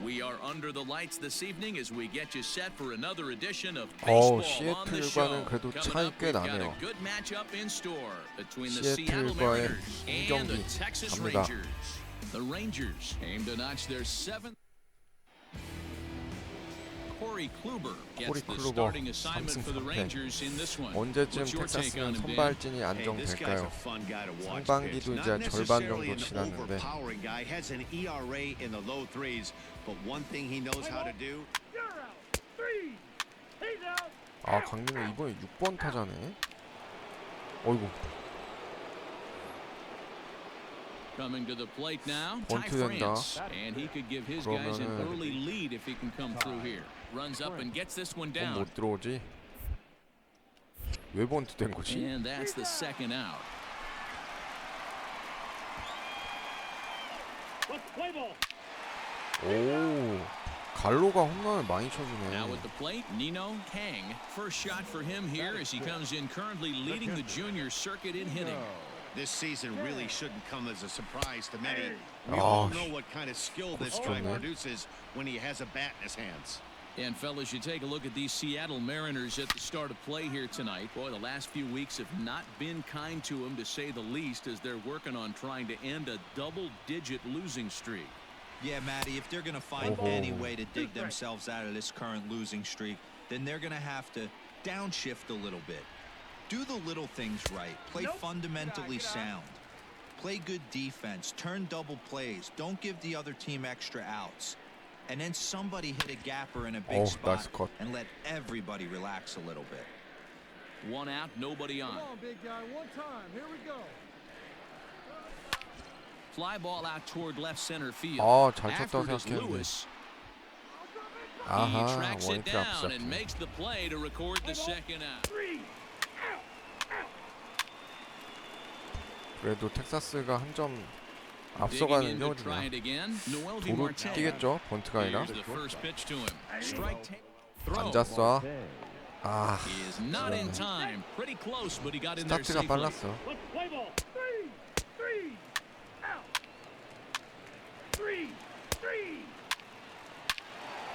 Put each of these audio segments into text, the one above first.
We are under the lights this evening as we get you set for another edition of baseball on the show. 시애틀과는 그래도 Coming 차이 up, 꽤 we've got 나네요. a good matchup in store between the Seattle 시애틀과의 Mariners and the 홈경기 Texas 갑니다. Rangers. The Rangers aim to notch their seventh. Corey Kluber gets the starting assignment for the Rangers in this one. 언제쯤 What's your take on 텍사스는 him, Ben? 선발진이 안정될까요? 상반기도 이제 절반 정도 지났는데 아 강민호 이번에 6번 타자네. 어이구. Coming to the plate now, Ty 번트 된다. France, and he could give his guys an early lead if he can come through here. Runs up and gets this one down. 못 들어오지? 왜 번트 된 거지? And that's the second out. 오, 갈로가 홈런을 많이 Now 쳐주네. with the plate, Nino Kang. First shot for him here as he comes in currently leading the junior circuit in hitting. This season really shouldn't come as a surprise to many. We all know what kind of skill this guy produces when he has a bat in his hands. And fellas, you take a look at these Seattle Mariners at the start of play here tonight. Boy, the last few weeks have not been kind to them, to say the least, as they're working on trying to end a double-digit losing streak. Yeah, Matty, if they're going to find any way to dig themselves out of this current losing streak, then they're going to have to downshift a little bit. Do the little things right. Play fundamentally sound. Play good defense. Turn double plays. Don't give the other team extra outs. And then somebody hit a gapper in a big spot and let everybody relax a little bit. One out, nobody on. Come on, big guy, one time. Here we go. Fly ball out toward left center field. 잘 쳤다고 After it is 생각했는데. Lewis. He 아하, tracks it 원히트 down and 앞섰네. makes the play to record the second out. 그래도 텍사스가 한 점 Digging 앞서가는 in to try it 형이네요. again. Noelvi 도로 Marte. 뛰겠죠? 번트가 아니라. Here's the first pitch to him. Strike throw. 앉았어. 아, He is not in time. Pretty close, but he got in there 스타트가 safely. 빨랐어.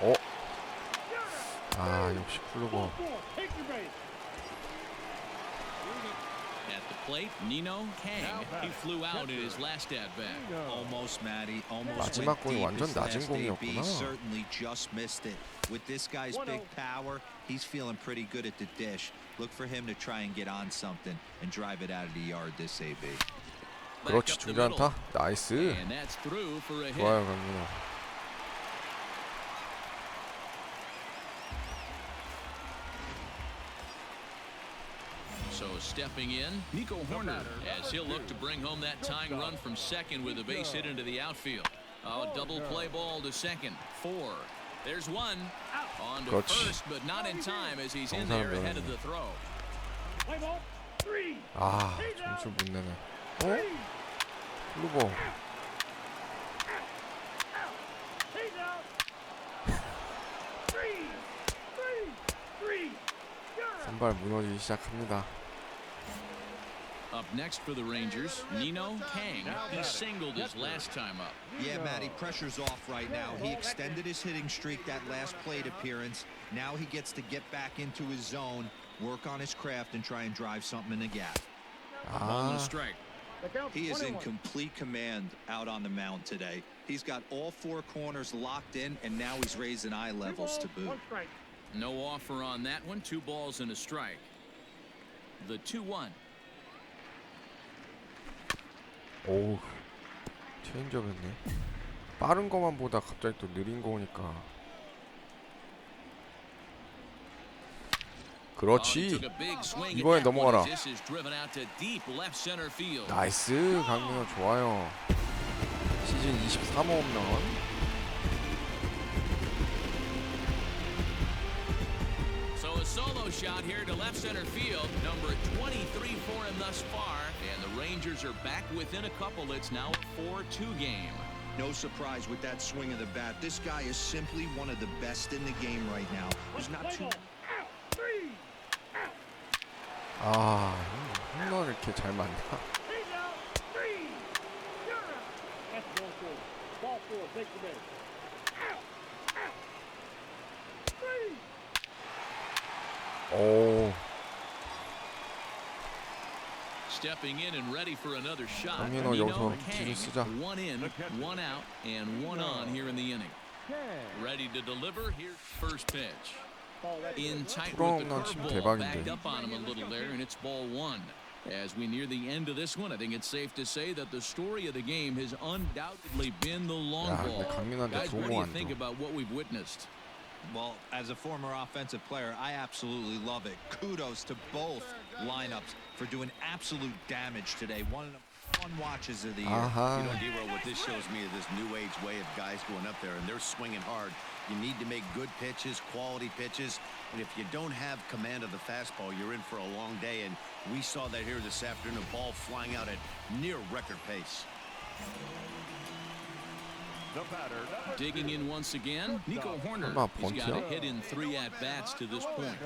어? 아, 역시 클로버. At the plate, Nino Kang. He flew out in his last at bat. Almost, Matty. Almost 마지막 went 공이 deep 완전 his 낮은 last AB. 공이었구나. Certainly just missed it. With this guy's big power, he's feeling pretty good at the dish. Look for him to try and get on something and drive it out of the yard this AB. 그렇지, 중간타. 나이스. And that's through for a hit. 좋아요, 강민호. So stepping in, Nico Horner, as he'll look to bring home that tying run from second with a base hit into the outfield. Double play ball to second. 4. There's one. On to first, but not in time as he's in there ahead of the throw. 아, 점수 못 내네. 어? 클로버. 선발 무너지기 시작합니다. Up next for the Rangers, Nino Kang. He singled his last time up. Yeah, Matty, pressure's off right now. He extended his hitting streak that last plate appearance. Now he gets to get back into his zone, work on his craft, and try and drive something in the gap. Ball and strike. He is in complete command out on the mound today. He's got all 4 corners locked in, and now he's raising eye levels to boot. No offer on that one. 2 balls and a strike. The 2-1. 오우, 체인지업이었네. 빠른 거만 보다 갑자기 또 느린 거 오니까. 그렇지. 이번에 넘어가라. 나이스, 강민호 좋아요. 시즌 23호 홈런. So a solo shot here to left center field, number 23 for him thus far, and the Rangers are back within a couple. It's now a 4-2 game. No surprise with that swing of the bat. This guy is simply one of the best in the game right now. There's not too. 아, 홈런을 이렇게 잘 맞나? 오, Stepping in and ready for another shot. 강민호 여기서 Kang, 뒤를 쓰자. one in, one out, and one on here in the inning. Ready to deliver. Here's first pitch. In tight with the 풀어오면 참 curveball, 대박인데. backed up on him a little there, and it's ball one. As we near the end of this one, I think it's safe to say that the story of the game has undoubtedly been the long 야, 근데 ball. 강민호한테 Guys, what 좋은 do you 거 안 think 줘. about what we've witnessed? Well, as a former offensive player, I absolutely love it. Kudos to both lineups for doing absolute damage today. One of the fun watches of the year. 아하. You know, Dero, what this shows me is this new age way of guys going up there and they're swinging hard. You need to make good pitches, quality pitches, and if you don't have command of the fastball, you're in for a long day. And we saw that here this afternoon, a ball flying out at near record pace. Digging in once again, Nico Horner. 설마 He's got a 번트야? hit in 3 at-bats to this point.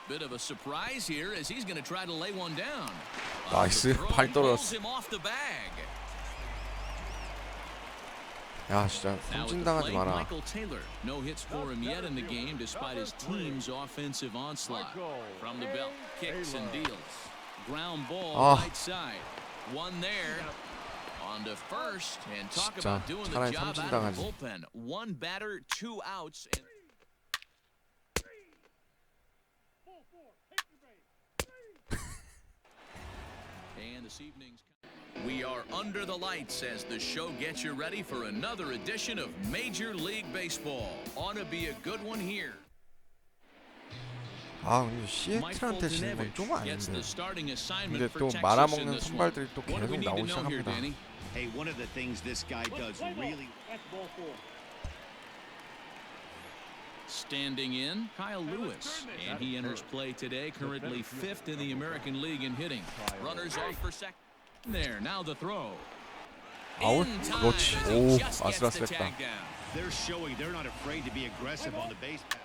Bit of a surprise here as he's going to try to lay one down. 나이스. The throw 발 pulls 떨어졌어. him off the bag. 야, 진짜 Now at the 삼진당하지 plate, 마라. Michael Taylor. No hits for him yet in the game despite his team's offensive onslaught. From the belt, kicks and deals. Ground ball 아. right side. One there. On to first, and talk 진짜 about doing the 차라리 job 삼진 out of the 당하지. bullpen. One batter, 2 outs. And this evening's we are under the lights as the show gets you ready for another edition of Major League Baseball. Ought to be a good one here. 아, 근데 Mike 시애틀한테 지는 건 좀 Foltynewicz gets the 아닌데. starting assignment 근데 for 또 Texas in 말아먹는 this one. 선발들이 또 What do we 계속 need to 나오기 know here, 시작합니다. Danny? Hey, one of the things this guy does really Standing in, Kyle Lewis, and he enters play today, currently 5th in the American League in hitting. Runners off for second. There, now the throw. 아웃? In time, 그렇지. as he 오, just gets the 아슬아슬했다. tag down. they're showing they're not afraid to be aggressive on the base path.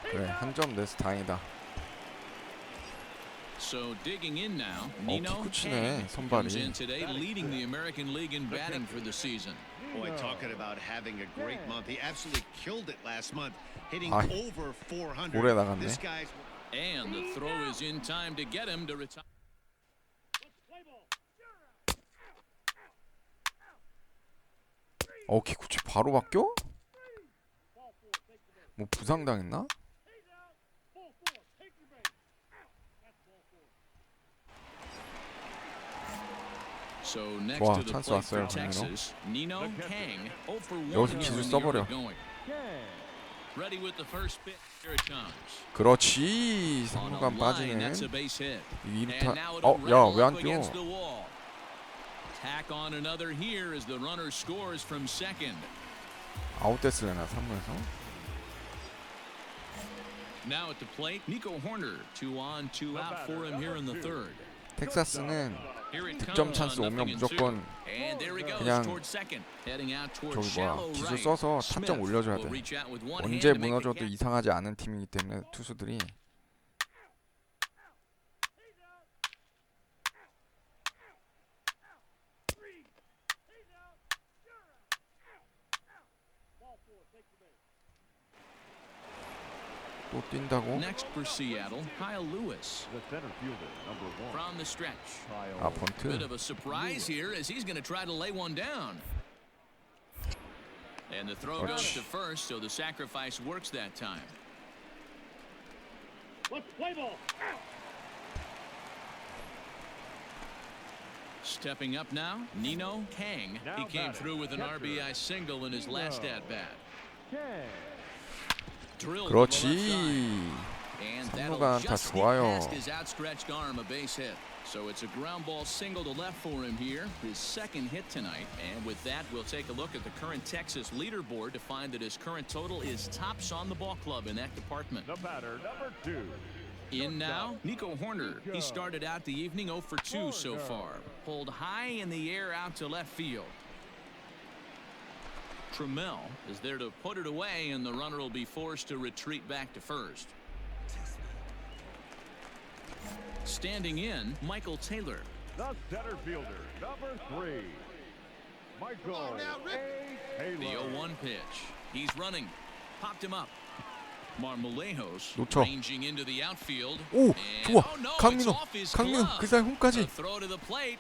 그래, 한 점 내서 다행이다. So digging in now, Nino 기구치네, Kang 선발이. comes in today, leading the American League in batting for the season. Boy, talking about having a great month. He absolutely killed it last month, hitting 아이, over 400. 오래 나갔네. This guy's And the throw is in time to get him to retire. 기구치 바로 바뀌어? 뭐 부상당했나? So next 좋아, to the 찬스 plate for 왔어요, Texas, Nino Kang 0 for 1 여기서 here 기술 in the 써버려. early going. Ready with the first pitch. Here it comes. 그렇지. On a 3루간 line, that's a 빠지는 base hit. 이 And 2루타. now it'll 야, rattle 왜 up 안 against the 뛰어? wall. Tack on another here as the runner scores from second. 아웃됐으려나 3루에서? Now at the plate, Nico Horner. 2 on, 2 out for him here in the third. 텍사스는 Here it 득점 comes 찬스 on 오면 0-2. 무조건 And there he goes 그냥 towards second, heading out towards 저기 shallow 뭐야, 기술 right. 써서 Smith 타점 올려줘야 will 돼. reach out with one 언제 hand to make the 무너져도 catch. 이상하지 않은 팀이기 때문에 투수들이 또 뛴다고? Next for Seattle, Kyle Lewis from the stretch. 아, Bit 번트. of a surprise here as he's going to try to lay one down. And the throw goes 그렇지. to first, so the sacrifice works that time. Stepping up now, Nino Kang. He came through with an RBI single in his last at-bat. Drilled to the left side. 그렇지. And 삼루간 that'll 다 just get 좋아요. past his outstretched arm, a base hit. So it's a ground ball single to left for him here, his second hit tonight. And with that, we'll take a look at the current Texas leaderboard to find that his current total is tops on the ball club in that department. The batter, number 2. In now, Nico Horner. He started out the evening 0 for 2 so far. Pulled high in the air out to left field. Trammell is there to put it away, and the runner will be forced to retreat back to first. Standing in, Michael Taylor. The center fielder, number 3. Michael A. The Taylor. 0-1 pitch. He's running. Popped him up. Marmolejos 놓쳐. ranging into the outfield. 오, And, 좋아. oh no, 강민호, it's off his 강민호 glove. 그 사이 The 홈까지. throw to the plate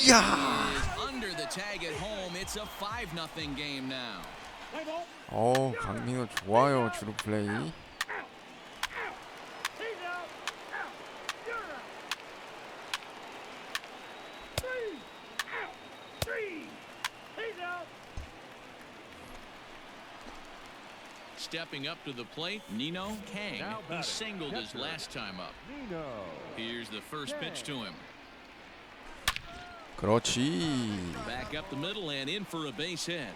이야. is under the tag at home. It's a 5-0 game now. 강민호 좋아요. 주루 플레이. Stepping up to the plate, Nino Kang. Now He batting, singled his catcher. last time up. Nino. Here's the first pitch to him. 그렇지. Back up the middle and in for a base hit.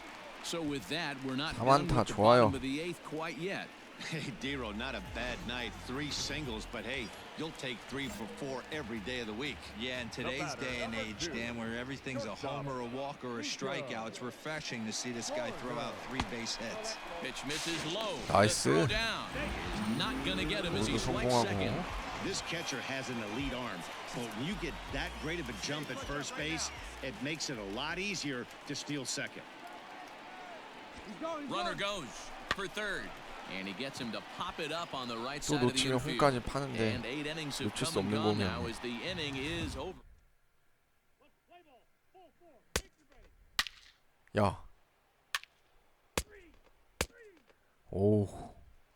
So with that, we're not done 4안타 with the 좋아요. bottom of the eighth quite yet. Hey, Dero, not a bad night. 3 singles, but hey, you'll take 3 for 4 every day of the week. Yeah, in today's day and age, Dan, where everything's a homer, a walk, or a strikeout, it's refreshing to see this guy throw out 3 base hits. Pitch misses low. 나이스. The throw down is not going to get him as he 모두 swings second. 성공하고. This catcher has an elite arm, but when you get that great of a jump at first base, it makes it a lot easier to steal second. Runner goes for third. And he gets him to pop it up on the right 또 side of the 놓치면 infield. 홈까지 파는데 And 8 innings have 놓칠 수 come and 없는 gone now 공이야. as the inning is over. 야. 오.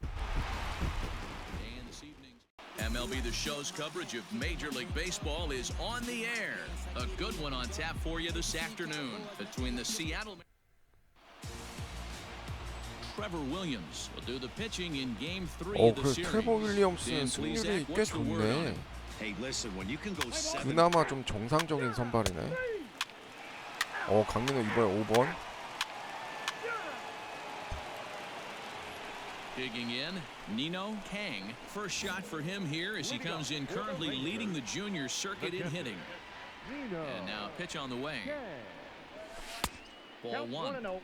And this evening's MLB The Show's coverage of Major League Baseball is on the air. A good one on tap for you this afternoon between the Seattle. Trevor Williams will do the pitching in Game 3 of the 그 series. 트레버 윌리엄스는 Dan 승률이 Plesac, 꽤 what's the word on 좋네. it? Hey, listen, when you can go 7. 그나마 좀 정상적인 선발이네. 강민호 이번에 5번. Digging in, Nino Kang. First shot for him here as he comes in currently leading the junior circuit in hitting. Nino. And now pitch on the way. Ball Count 1. 1-0.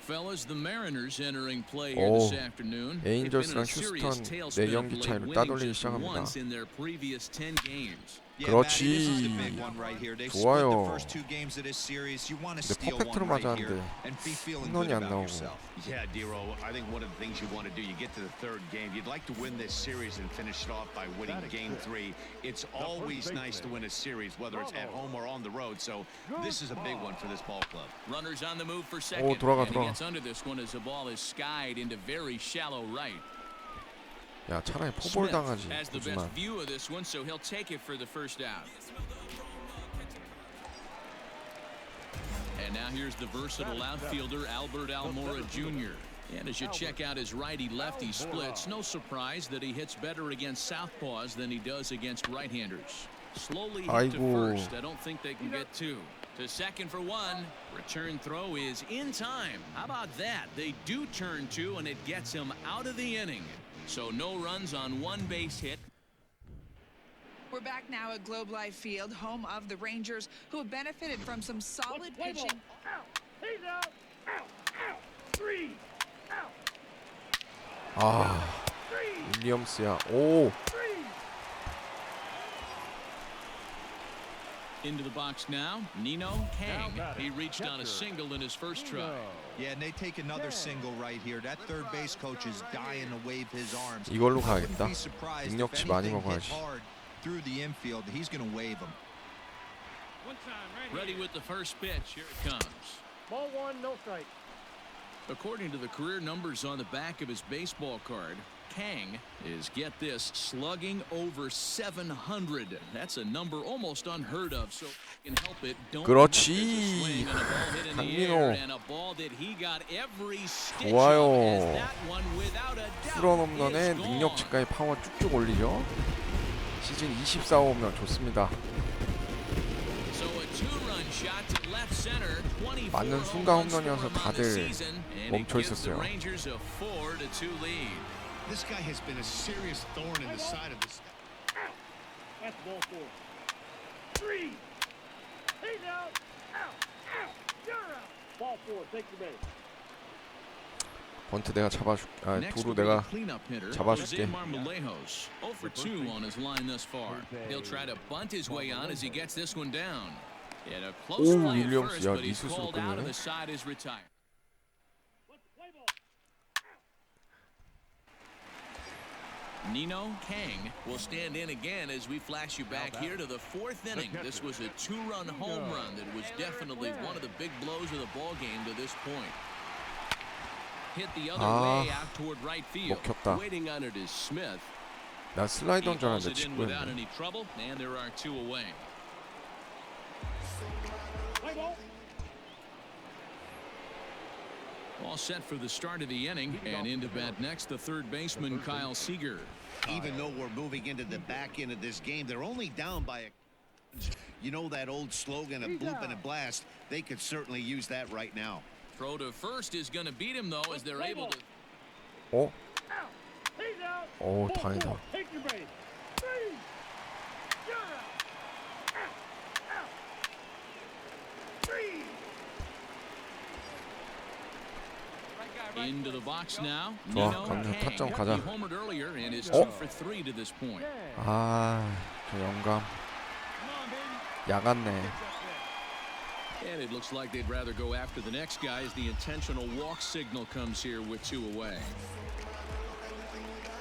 Fellas, the Mariners entering play here 오, this afternoon. They've been in 에인절스랑 a serious 휴스턴 tailspin of 4경기 late, 차이로 winning 따돌리기 just 시작합니다. once in their previous 10 games. Yeah, 그렇지. Matty, this is the big one right here. They've split 좋아요. the first 2 games of this series. You want to 근데 steal 퍼펙트로 one right 맞았는데 here and be feeling 홈런이 good 안 about 나오고. yourself. Yeah, Dero, I think one of the things you want to do, you get to the 3rd game. You'd like to win this series and finish it off by winning Game 3. It's always nice to win a series, whether it's at home or on the road. So this is a big one for this ball club. Runners on the move for second. 들어가, and he 들어가. gets under this one as the ball is skied into very shallow right. 야, 차라리 포볼 Smith 당하지. has the 보지만. best view of this one, so he'll take it for the first out. And now here's the versatile outfielder Albert Almora Jr. And as you check out his righty-lefty splits, no surprise that he hits better against southpaws than he does against right-handers. Slowly hit to 아이고. first. I don't think they can get 2. To second for 1. Return throw is in time. How about that? They do turn 2, and it gets him out of the inning. So no runs on 1 base hit. We're back now at Globe Life Field, home of the Rangers, who have benefited from some solid pitching. He's out. Out. Out. 3. 아, 윌리엄스야. 오. Into the box now, Nino Kang. He reached on a single in his first try. Yeah, and they take another single right here. That third base coach is dying to wave his arms. 이걸로 I wouldn't 가야겠다. be surprised if 능력치 많이 anything hit 먹어야지. hard through the infield. He's going to wave him. Ready with the first pitch. Here it comes. Ball 1, no strike. According to the career numbers on the back of his baseball card, Kang is, get this, slugging over 700. That's a number almost unheard of. So if you can help it, don't 그렇지. miss a swing and a ball hit in the 강민호. air and a ball that he got every stitch 좋아요. of, as that one without a doubt 풀런 홈런에 is gone. 능력치까지 파워 쭉쭉 올리죠. 시즌 24호 홈런 좋습니다. So a 2-run shot to left center. 24 맞는 순간 home runs 홈런이어서 for him on the 다들 season, and it 멈춰 gives the 있었어요. Rangers a 4-2 lead. This guy has been a serious thorn in the side of this. That's ball 4. 3. He's out. Out. Out. You're out. Ball 4. Take the base. 번트 내가 잡아줄게. 아, Next 도루 will be the 내가 cleanup hitter, 잡아줄게. Jose Marmolejos. 0 for 2 on his line thus far. He'll try to bunt his way on as he gets this one down. And a close 오, play at 윌리엄스. first, 야, but he's 미스스로 called out 끊네. and the side is retired. Nino Kang will stand in again as we flash you back here to the fourth inning. This was a two-run home run that was definitely one of the big blows of the ball game to this point. Hit the other way out toward right field. 먹혔다. Waiting on it is Smith. 나 슬라이더인 He 줄 hauls 알았는데 it in without 직구였네. any trouble, and there are two away. Play ball. All set for the start of the inning, and into bat next, the third baseman Kyle Seager. Even though we're moving into the back end of this game, they're only down by a... You know that old slogan of bloop and a blast? They could certainly use that right now. Throw to first is going to beat him, though, as they're able to... 어? Out. He's out. 오, Ball 다행이다. four. Take your base. Three. You're out. Out. Out. Three. Into the box now. 좋아, Nino 강력 Kang. 타점 가자. He homered earlier and is 어? 2 for 3 to this point. 아, 저 영감. 야갔네. And it looks like they'd rather go after the next guy as the intentional walk signal comes here with two away.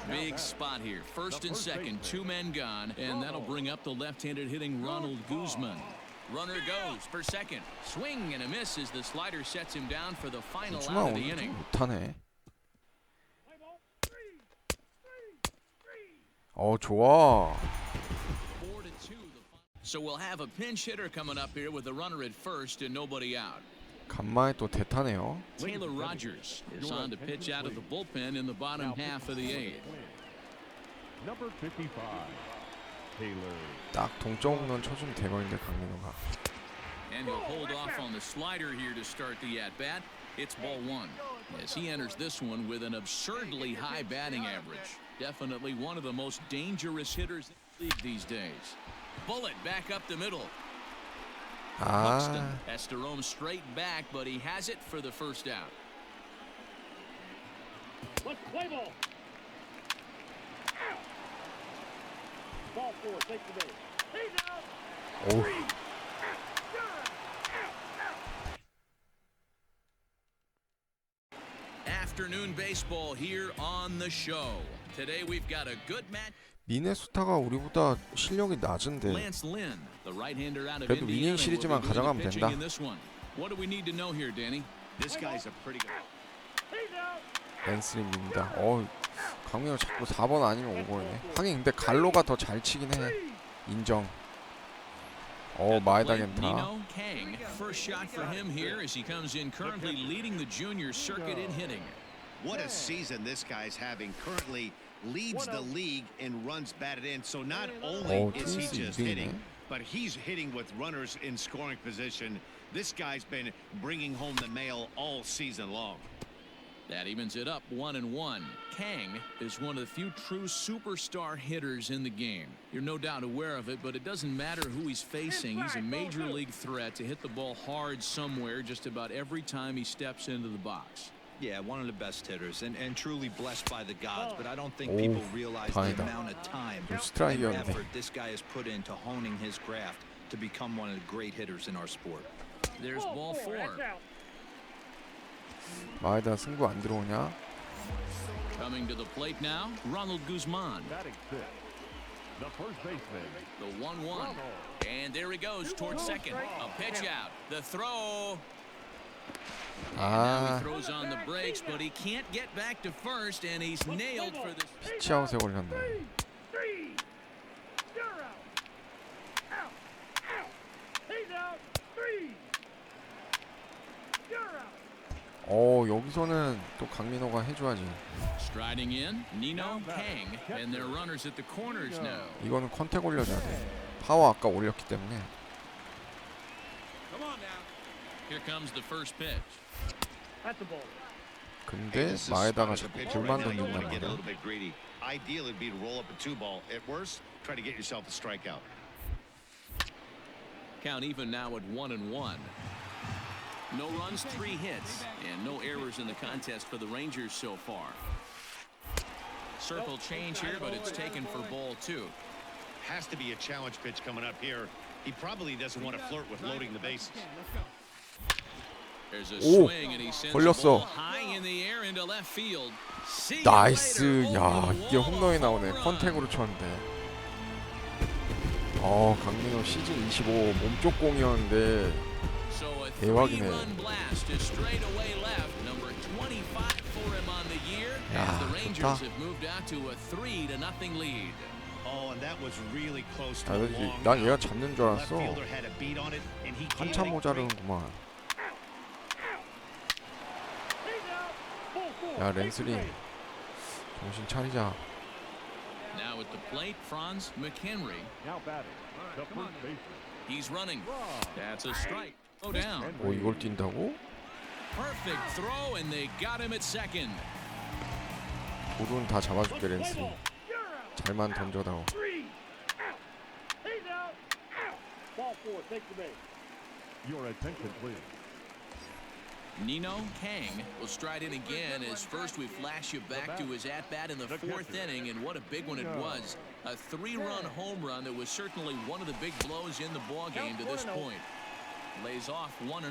Big spot here. First and second, two men gone, and that'll bring up the left-handed hitting Ronald Guzman. Runner goes for second. Swing and a miss as the slider sets him down for the final 주만 out of the 오늘 좀 inning. 못하네. Play ball. Three. Three. 어, 좋아. 4-2. So we'll have a pinch hitter coming up here with a runner at first and nobody out. 간만에 또 대타네요. Taylor Rogers is on to pitch out of the bullpen in the bottom half of the eighth. Number 55, Taylor. 딱 동점 홈런 쳐주면 대박인데 강민호가. And he'll hold off on the slider here to start the at-bat. It's ball one as he enters this one with an absurdly high batting average. Definitely one of the most dangerous hitters in the league these days. Bullet back up the middle. Buxton 아, has to roam straight back, but he has it for the first out. Let's play ball. Out. Ball four. Take the base. He's out. 오, Three. Out. You're out. Out. Afternoon baseball here on the show. Today we've got a good match. 미네소타가 우리보다 실력이 낮은데 Lance Lynn, the right-hander out of 그래도 Indiana, 위닝 시리즈만 will be doing 가져가면 the pitching 된다. in this one. What do we need to know here, Danny? This guy's a pretty good... He's out. 랜스림입니다. 어, 강민호 자꾸 4번 아니면 5번이네. 하긴 근데 갈로가 더 잘 치긴 해. 인정. 어, 마에다 겐타. Nino Kang, first shot for him here as he comes in currently leading the junior circuit in hitting. What a season this guy's having. Currently leads the league in runs batted in. So not only is he 트윈스 just 2등이네. hitting, but he's hitting with runners in scoring position. This guy's been bringing home the mail all season long. That evens it up 1-1. Kang is one of the few true superstar hitters in the game. You're no doubt aware of it, but it doesn't matter who he's facing. He's a major league threat to hit the ball hard somewhere just about every time he steps into the box. Yeah, one of the best hitters and truly blessed by the gods, but I don't think Oh, people realize the 다행이다. amount of time 좀 and 스트라이크였는데. effort this guy has put into honing his craft to become one of the great hitters in our sport. There's ball four. That's out. 마에다 승부 안 들어오냐? Coming to the plate now, Ronald Guzman. Batting sixth, the first baseman, The 1-1. And there he goes towards second. A pitch out. The throw. And now 아, he throws on the brakes, but he can't get back to first, and he's nailed for this. 피치아웃에 걸렸네. Three. You're out. Out. Out. He's out. Three. You're out. 어, 여기서는 또 강민호가 해줘야지. Striding in, Nino Kang, and their runners at the corners now. 이거는 컨택 올려줘야 돼. 파워 아까 올렸기 때문에. Here comes the first pitch. That's a ball. 근데 This is 마에다가 spot as a 자꾸 pitcher 불만 right now. You 던진단 want to get a 말이야. little bit greedy. Ideal would be to roll up a 2-ball. At worst, try to get yourself a strikeout. Count even now at 1-1. No runs, 3 hits, and no errors in the contest for the Rangers so far. Circle change here, but it's taken for ball 2. Has to be a challenge pitch coming up here. He probably doesn't want to flirt with loading the bases. There's a 오, swing, and he sends the 걸렸어. ball high in the air into left field. See you 나이스. later. 야, Over the 이게 홈런이 wall. 나오네. Home run. 컨택으로 쳤는데. 강민호 시즌 25 몸쪽 공이었는데 So a 대박이네. three-run blast to straightaway left. Number 25 for him on the year. 야, As the Rangers 좋다. have moved out to a 3-0 lead. Oh, and that was really close to 아, a 그래서 long 난 얘가 out. 잡는 줄 Left 알았어. fielder had a beat on it, and he gave 한참 it a great 모자르는구만. He's out. Ball four. 야, Take the 렌슬링 base. 정신 차리자. Now at the plate, Franz McHenry. Now batting, the first baseman. He's running. Rob. That's a strike. Go down. 이걸 뛴다고? Perfect throw, and they got him at second. 볼은 다 잡아줄게 Play 렌슬링. ball. You're out. 잘만 던져다오. 3 out. He's out. Out. Ball four. Take the base. Your attention, please. Nino Kang will stride in again as first we flash you back to his at-bat in the fourth inning, and what a big one it was. A three-run home run that was certainly one of the big blows in the ballgame to this point. Lays off 1-0.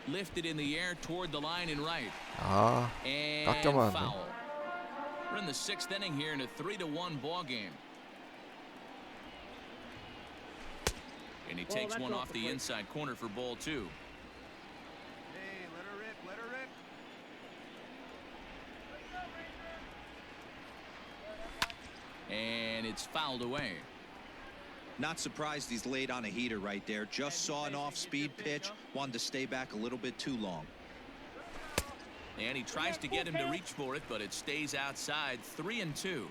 Lifted in the air toward the line and right. 아, And 깎여만 하네. foul. We're in the sixth inning here in a 3-1 ball game. And he takes that's one off off the the plate. inside corner for ball two. Hey, let her rip, let her rip. And it's fouled away. Not surprised he's laid on a heater right there. Just saw an off-speed pitch. Wanted to stay back a little bit too long. And he tries to get him to reach for it, but it stays outside. 3-2.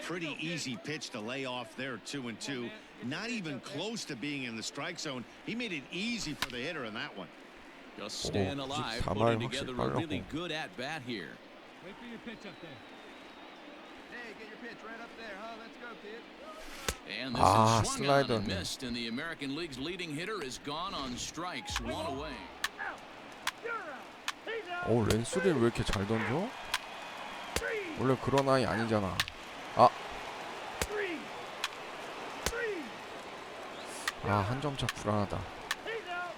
Pretty easy pitch to lay off there, 2-2. Not even close to being in the strike zone. He made it easy for the hitter in that one. Just staying alive, 94 putting 마일 together 확실히 a really 빨랐고. good at-bat here. Wait for your pitch up there. Hey, get your pitch right up there, huh? Let's go, kid. And this Ah, is swung on and 슬라이더네. missed, and the American League's leading hitter is gone on strikes, one away. Out. You're out. He's out. 렌슬링 왜 이렇게 잘 던져? 3 원래 그런 아이 아니잖아. 아, 3 3 한 점 차 불안하다. He's out.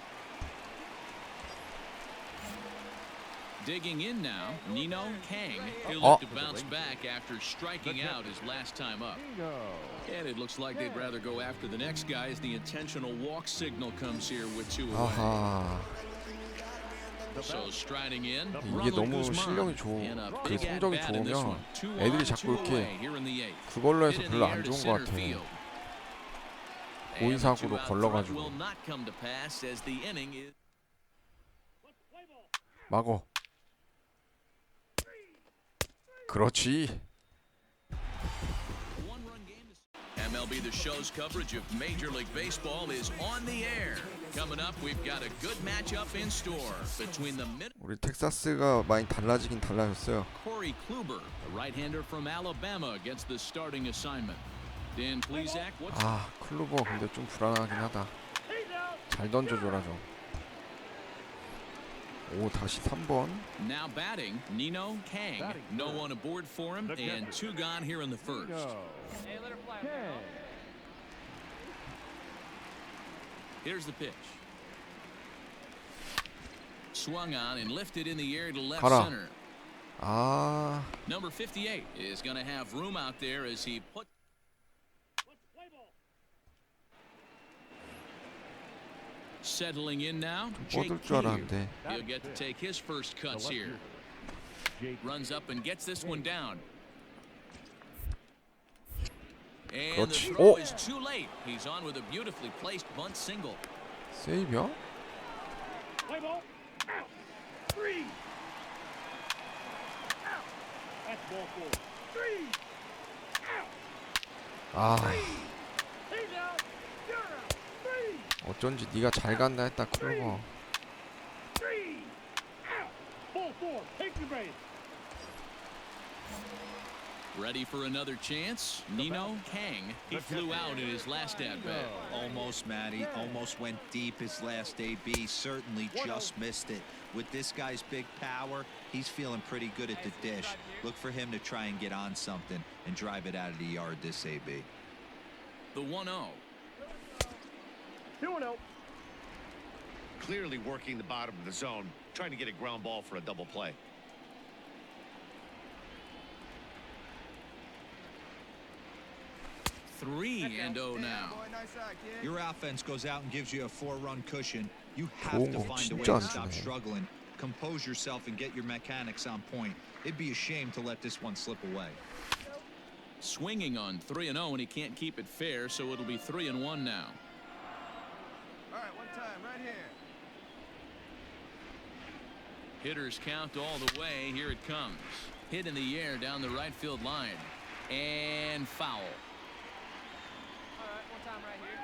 Digging in now, Nino Kang. He'll Oh. look to bounce back after striking out his last time up. Bingo. And it looks like they'd rather go after the next guy as the intentional walk signal comes here with two away. 아하, So striding in, 이게 Ronald 너무 Guzman. 실력이 좋, And a 그 big 성적이 at-bat in this 좋으면 one. Two 애들이 on, 자꾸 two 이렇게 away here in the eighth. 그걸로 해서 Hit in 별로 the 안 air to 좋은 것 center 같아. field. 고의사고로 And the two-out threat 걸러가지고. will not come to pass as the inning is. Play ball. 막어. 그렇지. One-run game. MLB The Show's coverage of Major League Baseball is on the air. Coming up, we've got a good matchup in store between the mid 우리 텍사스가 많이 달라지긴 달라졌어요. Corey Kluber, a right-hander from Alabama, gets the starting assignment. Dan Plesac, what's 아, 클로버 근데 좀 불안하긴 하다. He's out. 잘 던져줘라 좀. 오, 다시 3번. now batting? Nino Kang. No one aboard for him, and two gone here in the first. Bingo. Hey, let her fly. Kang. Here's the pitch. Swung on and lifted in the air to left 가라. center. 아, Number 58 is going to have room out there as he put. Let's play ball. Settling in now, Jake 뻗을 줄 Key. 알았는데. He'll get to take his first The cuts left here. fielder, Jake Runs up and gets this one down. And 그렇지. the throw 오! is too late. He's on with a beautifully placed bunt single. 세이브야? Play ball. Out. 3 out. That's ball four. 3 out. 아, He's out. You're out. 3 어쩐지 네가 잘 간다 했다 클로버. 3 out. Ball four. Take the base. Ready for another chance? Nino Kang. He flew out in his last at-bat. Almost, Matty. Almost went deep his last AB. Certainly just missed it. With this guy's big power, he's feeling pretty good at the dish. Look for him to try and get on something and drive it out of the yard this AB. The 1-0. 2-0. Clearly working the bottom of the zone, trying to get a ground ball for a double play. Three and 0 now. Boy, nice eye, kid. Your offense goes out and gives you a 4-run cushion. You have 좋은 to 거 find a way 진짜 to 안 stop 주네. struggling, compose yourself, and get your mechanics on point. It'd be a shame to let this one slip away. Swinging on 3-0, and he can't keep it fair, so it'll be 3-1 now. All right, one time, right here. Hitters count all the way. Here it comes. Hit in the air down the right field line. And foul. All right, one time right here.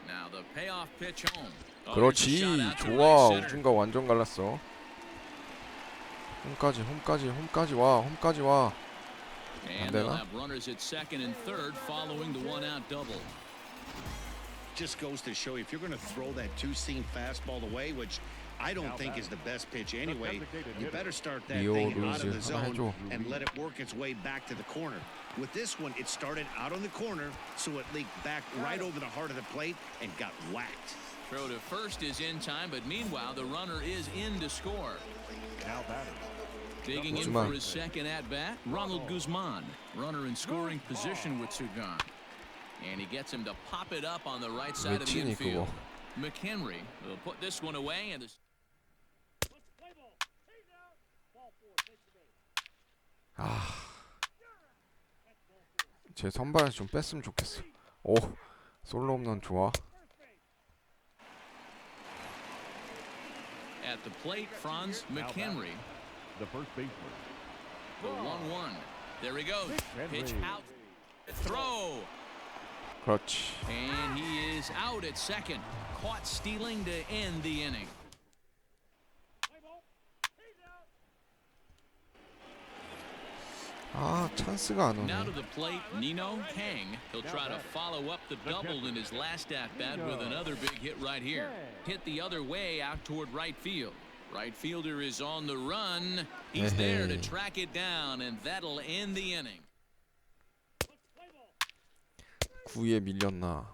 Now the payoff pitch home. Oh, 그렇지. here's a shot out to 좋아. right center. 우중가 완전 갈랐어. 홈까지 와. 홈까지 와. And they'll have runners at second and third following the one-out double. Just goes to show you, if you're going to throw that two-seam fastball away, which I don't think is the best pitch anyway, you better start that thing out of the zone and let it work its way back to the corner. With this one, it started out on the corner, so it leaked back right over the heart of the plate and got whacked. Throw to first is in time, but meanwhile the runner is in to score. Now batting. Digging in Guzman. for his second at-bat, Ronald Guzman. Runner in scoring position with Sugan. And he gets him to pop it up on the right side of the 외치니 infield. 그거. McHenry will put this one away, and the Play ball. He's out. Ball 4. Take the base. 제 선발에서 좀 뺐으면 좋겠어. 오, 솔로 홈런 좋아. at the plate, Franz McHenry. The first baseman. The 1-1. There he goes. Pitch out. Throw. 그렇지. And he is out at second. Caught stealing to end the inning. 아, 찬스가 안 Now 오네. to the plate, Nino Kang. He'll try to follow up the double in his last at-bat with another big hit right here. Hit the other way out toward right field. Right fielder is on the run. He's there to track it down, and that'll end the inning. 9에 밀렸나.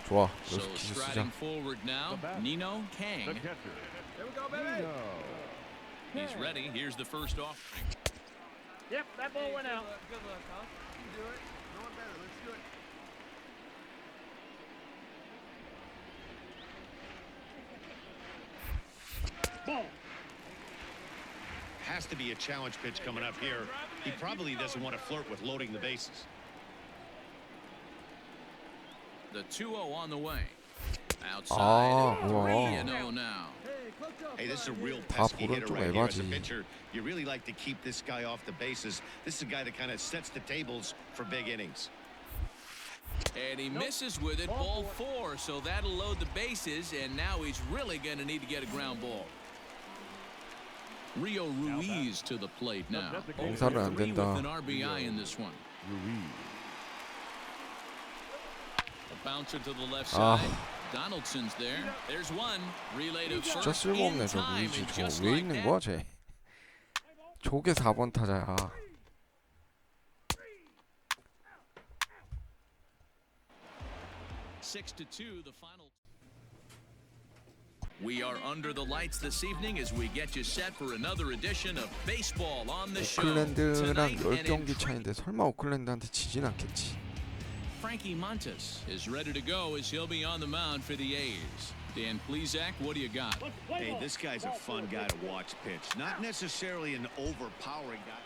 좋아. So 여기서 퀴즈 쓰자. striding forward now, Nino The Kang. catcher. Here we go, baby. He's ready. Here's the first offering. Yep, that ball went out. Good luck, huh? You can do it. No one better. Let's do it. Ball. Has to be a challenge pitch coming up here. He probably doesn't want to flirt with loading the bases. The 2-0 on the way. 아, Outside, 뭐야. 3-0 now. Hey, this is a real 다 pesky 보는 hitter 좀 right here. As a 에바지. pitcher, you really like to keep this guy off the bases. This is a guy that kind of sets the tables for big innings. And he misses with it, ball 4, so that'll load the bases, and now he's really going to need to get a ground ball. Rio Ruiz to the plate now. 공사는 안 3 with 된다. an RBI in this one. Ruiz. A bouncer to the left 아. side. Donaldson's there. There's one. Relay to 진짜 first 쓸모없네 in 저 time, 루이지. and 저 just 왜 like 있는 that, 거야 쟤. 저게 4번 타자야. 6-2 the final. We are under the lights this evening as we get you set for another edition of Baseball on the Show. 오클랜드랑 Tonight, an 10경기 차인데 설마 오클랜드한테 지진 않겠지. Frankie Montas is ready to go as he'll be on the mound for the A's. Dan Plesac, what do you got? Hey, this guy's a fun guy to watch pitch. Not necessarily an overpowering guy.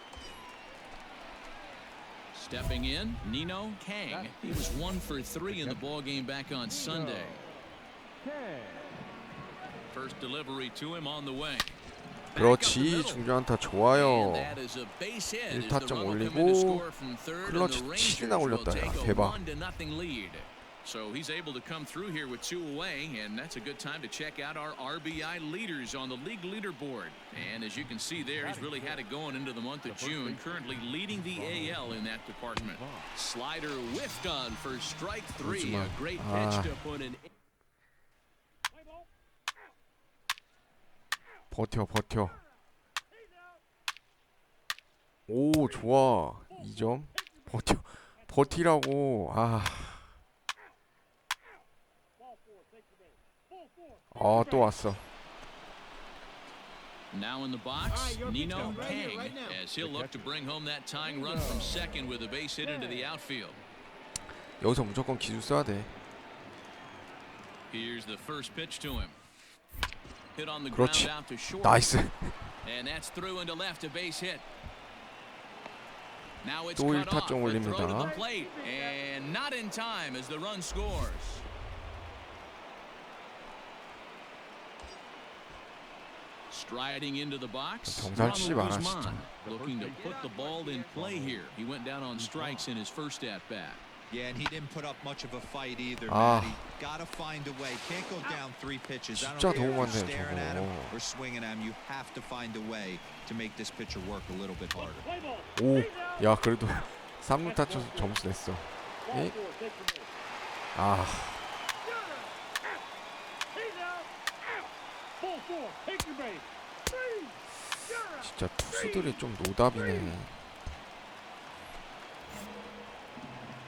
Stepping in, Nino Kang. He was 1 for 3 in the ballgame back on Sunday. First delivery to him on the way. 그렇지. 중전타 좋아요. And that is a base hit as the 1타점 runner 올리고 come in to score from third, and 클러치 the 7이나 Rangers will 올렸다. take 야, a 대박. 1-0 lead. So he's able to come through here with 2 away, and that's a good time to check out our RBI leaders on the league leaderboard. And as you can see there, he's really had it going into the month of June, currently leading the AL in that department. Slider whiffed on for strike 3. A great pitch to put an... 버텨. 오, 좋아. 2점. 버티라고. 또 왔어. Now in the box, Nino Kang, as he'll look to bring home that tying run from second with a base hit into the outfield. 여기서 무조건 기술 써야 돼. Here's the first pitch to him. Hit on the 그렇지. ground out to short. 나이스. And that's through into left, a base hit. Now it's 또 cut off. 1타점 A throw to the 올립니다. plate, and not in time as the run scores. Striding into the box, 정말 치지 Ronald 마라, Guzman, 진짜. looking to put the ball in play here. He went down on strikes in his first at bat. Yeah, and he didn't put up much of a fight either, 아. Matty. Gotta find a way. Can't go down 3 pitches. I 진짜 don't care 도움 안 if you're 돼요, staring at him 저거. or swinging at him. You have to find a way to make this pitcher work a little bit harder. 오, 야 그래도 3루타 쳐서 점수 냈어. 예? 진짜 투수들이 좀 노답이네.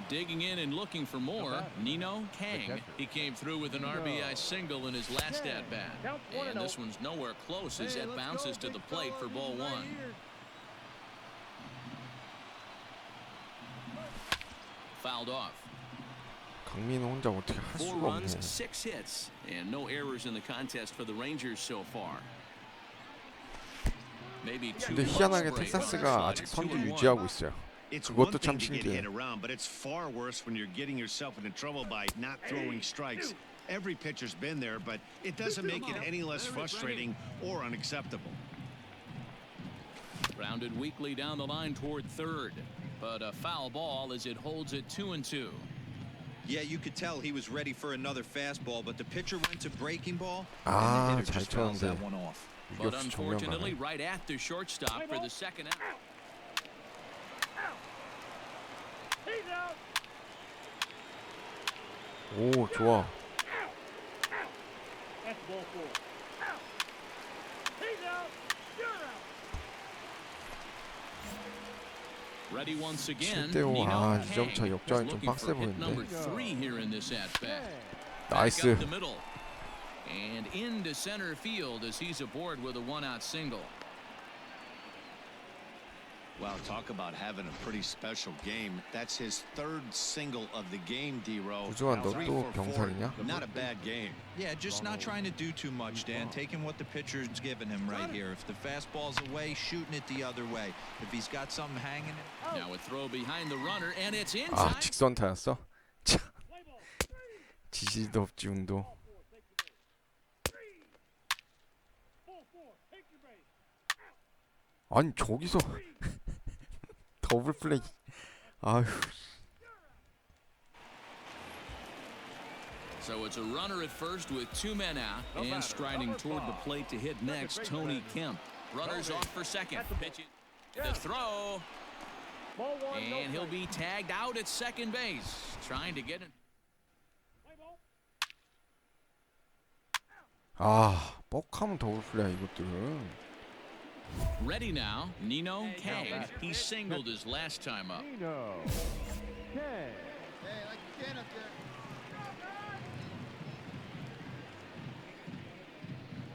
Digging in and looking for more, Nino Kang. He came through with an RBI single in his last at bat. And this one's nowhere close as it bounces to the plate for ball 1. Fouled off. 강민은 혼자 어떻게 할 4 수가 runs, 없네. 6 hits, and no errors in the contest for the Rangers so far. Maybe 2 근데 희한하게 텍사스가 아직 선두 유지하고 있어요. It's 그것도 one 참 thing to get 신기해. hit around, but it's far worse when you're getting yourself into trouble by not throwing strikes. Every pitcher's been there, but it doesn't make it any less frustrating or unacceptable. Grounded weakly down the line toward third, but a foul ball as it holds it 2-2. Yeah, you could tell he was ready for another fastball, but the pitcher went to breaking ball, 아, and the hitter 잘 just fouls that 쳤는데. one off. But 유격수 unfortunately, 정면 right at the shortstop for the second out. 오, 좋아. That's ball 4. He's out. You're out. Ready once again. 7대5. Nino 아, Kang 2점 차 is 역전이 좀 looking 빡세 for hit number 보이는데. 3 here in this at bat. Back 나이스. up the middle. And into center field as he's aboard with a 1-out single. Wow, talk about having a pretty special game. That's his 3rd single of the game, D-Row. 우주환, 너 3 또 for 4. 병살이냐? Not a bad game. Yeah, just not trying to do too much, Dan. Taking what the pitcher's giving him right here. If the fastball's away, shooting it the other way. If he's got something hanging it. Now a throw behind the runner, and it's in 아, time. 직선타였어? 참. 지지도 없지, 운도. 아니, 저기서 더블 플레이. 아휴. So it's a runner at first with 2 men out, and striding toward the plate to hit next, Tony Kemp. Runners off for second. Pitch it. The throw. And he'll be tagged out at second base, trying to get it. 아, 뻑하면 더블 플레이야, 이것들은. Ready now, Nino Kang. He singled his last time up. Nino. Kang. Hey, like you can up there.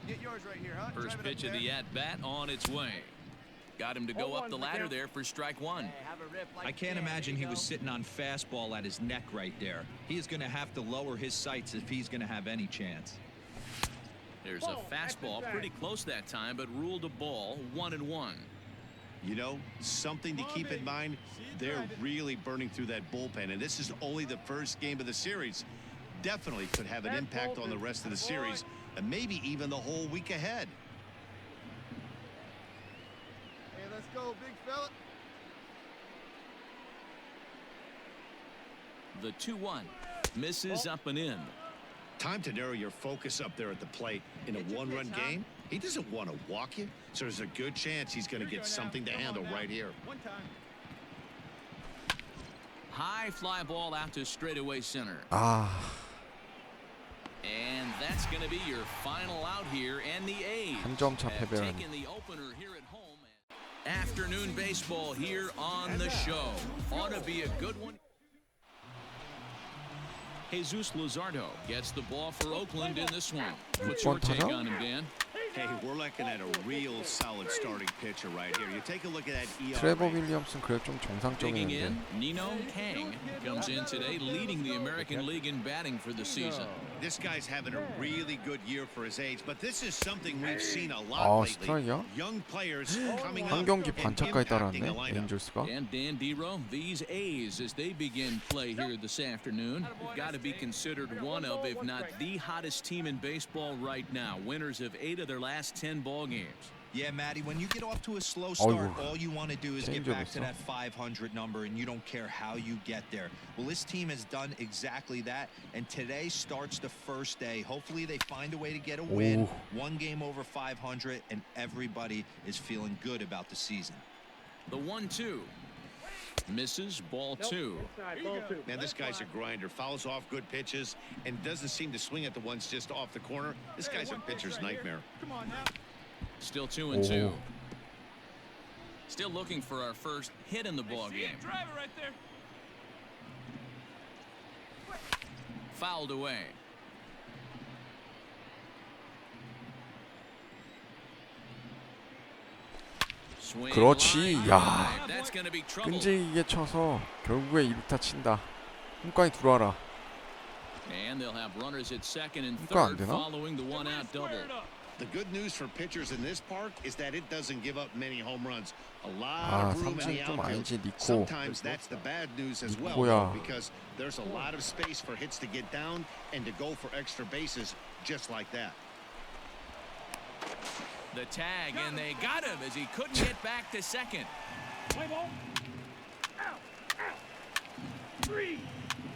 Get yours right here, huh? First Drive it up pitch of there. the at-bat on its way. Got him to go up the ladder there for strike 1. I can't imagine he was sitting on fastball at his neck right there. He is going to have to lower his sights if he's going to have any chance. There's a fastball pretty close that time, but ruled a ball 1-1. You know, something to keep in mind, they're really burning through that bullpen, and this is only the first game of the series. Definitely could have an impact on the rest of the series, and maybe even the whole week ahead. Hey, let's go, big fella. The 2-1. Misses up and in. Time to narrow your focus up there at the plate. In a one-run game, he doesn't want to walk you, so there's a good chance he's going to get something to handle right here. One time. High fly ball out to straightaway center. 아, And that's going to be your final out here, and the A's 한 점 차 have 패배라니. taken the opener here at home. Afternoon baseball here on the show. Ought to be a good one. Jesus Luzardo gets the ball for Oakland in this one. What's your take on him, Dan? Hey, we're looking at a real solid starting pitcher right here. You take a look at that 트레버 ERA. 윌리엄슨 그래 좀 Digging 정상적인데. in, Nino Kang comes in today, leading the American League in batting for the season. This guy's having a really good year for his age, but this is something we've seen a lot 아, lately. 스트라이크야? Young players coming 한 up 경기 and 반차까지 impacting 따랐네. the lineup. 에인절스가. And Dan Dero, these A's, as they begin play here this afternoon, have got to be considered one of, if not the hottest team in baseball right now. Winners of 8 of their last 10 ball games. Yeah, Matty, when you get off to a slow start, 어이구, all you want to do is get back to 체인지업이었어. that 500 number, and you don't care how you get there. Well, this team has done exactly that, and today starts the first day. Hopefully they find a way to get a win. 오. One game over 500, and everybody is feeling good about the season. The 1-2. Misses, ball 2. Inside, ball 2. Man, this guy's a grinder. Fouls off good pitches and doesn't seem to swing at the ones just off the corner. This guy's a pitcher's nightmare. Come on now. Still 2-2. 오. Still looking for our first hit in the ball game. Drive it right there. Fouled away. Swing 그렇지. line 야. drive. That's going to be trouble. 끈질기게 쳐서 결국에 2루타 친다. 홈까지 들어와라. And they'll have runners at second and 그러니까 안 third 되나? following the one-out double. The good news for pitchers in this park is that it doesn't give up many home runs. A lot 아, of room in the 삼진 좀 outfield. 아니지, 니코. Sometimes that's the bad news as well, 니코야. though, because there's a lot of space for hits to get down and to go for extra bases just like that. The tag, and they got him as he couldn't get back to second. Play ball. Out. Out. 3.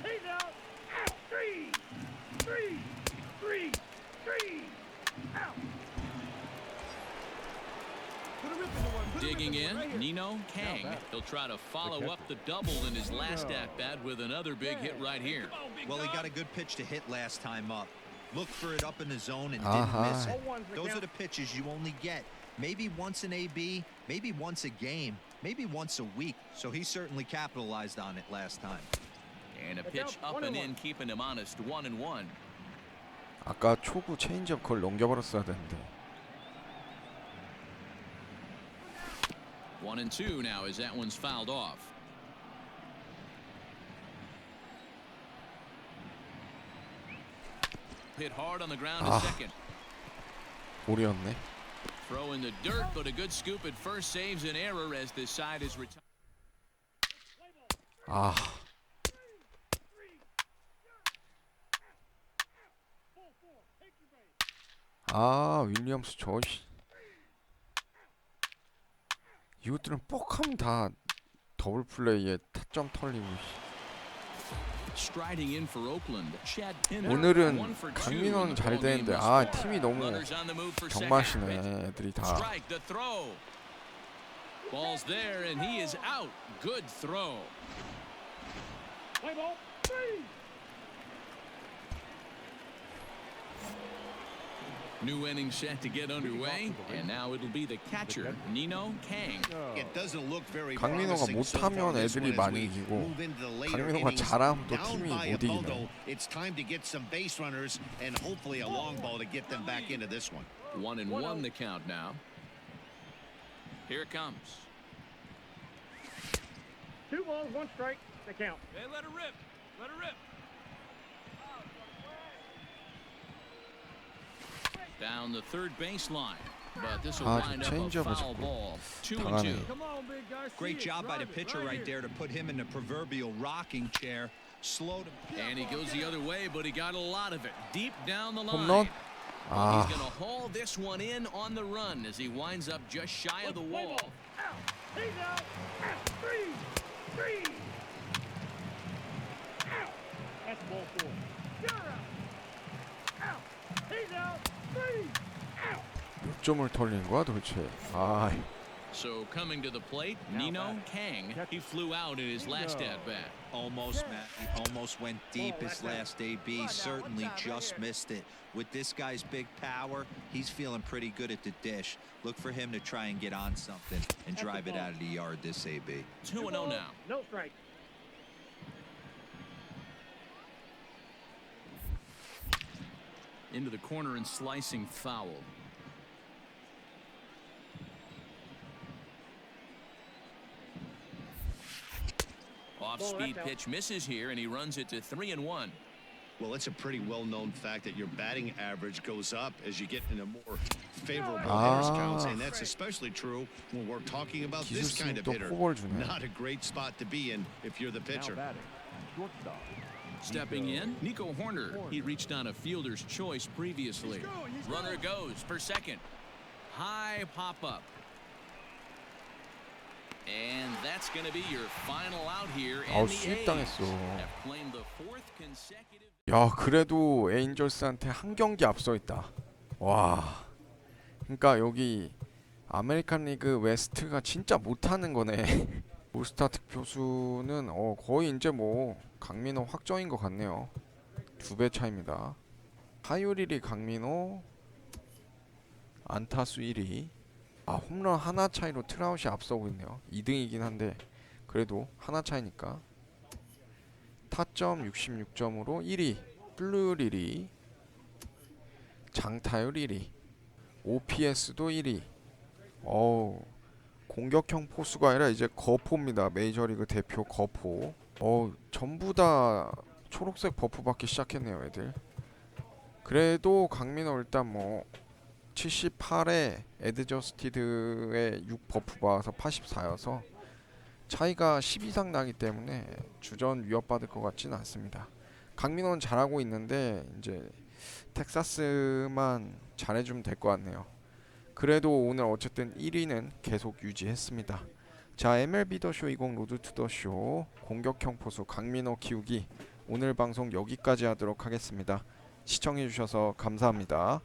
He's out. Out. 3. 3. 3. 3. Out. Put a rip in the one. Put a rip Digging in the one in, right here. Nino Kang. He'll try to follow up the double in his last at-bat with another big hit right here. Well, he got a good pitch to hit last time up. Looked for it up in the zone and Uh-huh. didn't miss it. 0-1's the Those count. are the pitches you only get. Maybe once an AB, maybe once a game, maybe once a week. So he certainly capitalized on it last time. And a pitch up and in, keeping him honest, 1-1. 아까 초구 체인지업 그걸 넘겨버렸어야 되는데. 1-2 now as that one's fouled off. Hit hard on the ground to Ah. second. 볼이었네. Throw in the dirt, but a good scoop at first saves an error as this side is retired. 아, 아 윌리엄스 저씨. 이것들은 뻑하면 다 더블 플레이에 타점 털리고. Striding in for Oakland, Chad Pinder. 오늘은 1 for 2 in 강민호는 the 잘 ball game 되는데 thus 아 far. 팀이 너무 Runners on the move for second. 경마시네 애들이 다. Strike the throw. Ball's there and he is out. Good throw. Play ball. 3. New inning set to get underway, and now it'll be the catcher, Nino Kang. It doesn't look very 강민호가 promising so far 못하면 this 애들이 one as 많이 we 이기고 move into the later 강민호가 innings. 잘하면 또 Down 팀이 by 못 a bundle, 이기네. it's time to get some base runners and hopefully a long ball to get them back into this one. 1-1 the count now. Here it comes. 2 balls, 1 strike. The count. Hey, let her rip. Let her rip. Down the third baseline, but this will 아, wind up a 체인지업을 foul 자꾸 ball. 2-2. 당하네. Come on, big guy. Great See it. job by the Drive it. pitcher right there to put him in the proverbial rocking chair. Slowed him. And he goes the other way, but he got a lot of it deep down the line. 홈런? 아, He's going to haul this one in on the run as he winds up just shy of the Play wall. ball. Out. He's out. Out. 3. 3. Out. That's ball 4. You're out. Out. He's out. 3. Out. 몇 점을 털린 거야 도대체? 아, So coming to the plate, Nino Kang. He flew out in his last at bat. Almost, Matt. He almost went deep his last AB. Certainly just missed it. With this guy's big power, he's feeling pretty good at the dish. Look for him to try and get on something and drive it out of the yard this AB. 2-0 now. No strike. Into the corner and slicing foul. Off-speed pitch misses here, and he runs it to 3-1. Well, it's a pretty well-known fact that your batting average goes up as you get into more favorable Ah. hitters counts, and that's especially true when we're talking about this kind of 기술스님 또 hitter. 포볼 주네. Not a great spot to be in if you're the pitcher. Stepping in, Nico Horner. He reached on a fielder's choice previously. Runner goes for second. High pop-up. And that's going to be your final out here. 아우, And the A's 수입당했어. have claimed the 4th consecutive. 야, 그래도 에인절스한테 한 경기 앞서 있다. 와. 그러니까 여기 아메리칸 리그 웨스트가 진짜 못하는 거네. 올스타 득표수는 거의 이제 뭐 강민호 확정인 것 같네요. 2배 차입니다. 타율 1위 강민호, 안타수 1위. 아, 홈런 하나 차이로 트라웃이 앞서고 있네요. 2등이긴 한데 그래도 하나 차이니까. 타점 66점으로 1위, 플루율 1위, 장타율 1위, OPS도 1위. 어우, 공격형 포수가 아니라 이제 거포입니다. 메이저리그 대표 거포. 전부 다 초록색 버프 받기 시작했네요, 애들. 그래도 강민호 일단 뭐 78에 애드저스티드에 6 버프 받아서 84여서 차이가 10 이상 나기 때문에 주전 위협받을 것 같지는 않습니다. 강민호는 잘하고 있는데 이제 텍사스만 잘해주면 될 것 같네요. 그래도 오늘 어쨌든 1위는 계속 유지했습니다. 자, MLB 더쇼 20 로드 투 더쇼 공격형 포수 강민호 키우기 오늘 방송 여기까지 하도록 하겠습니다. 시청해주셔서 감사합니다.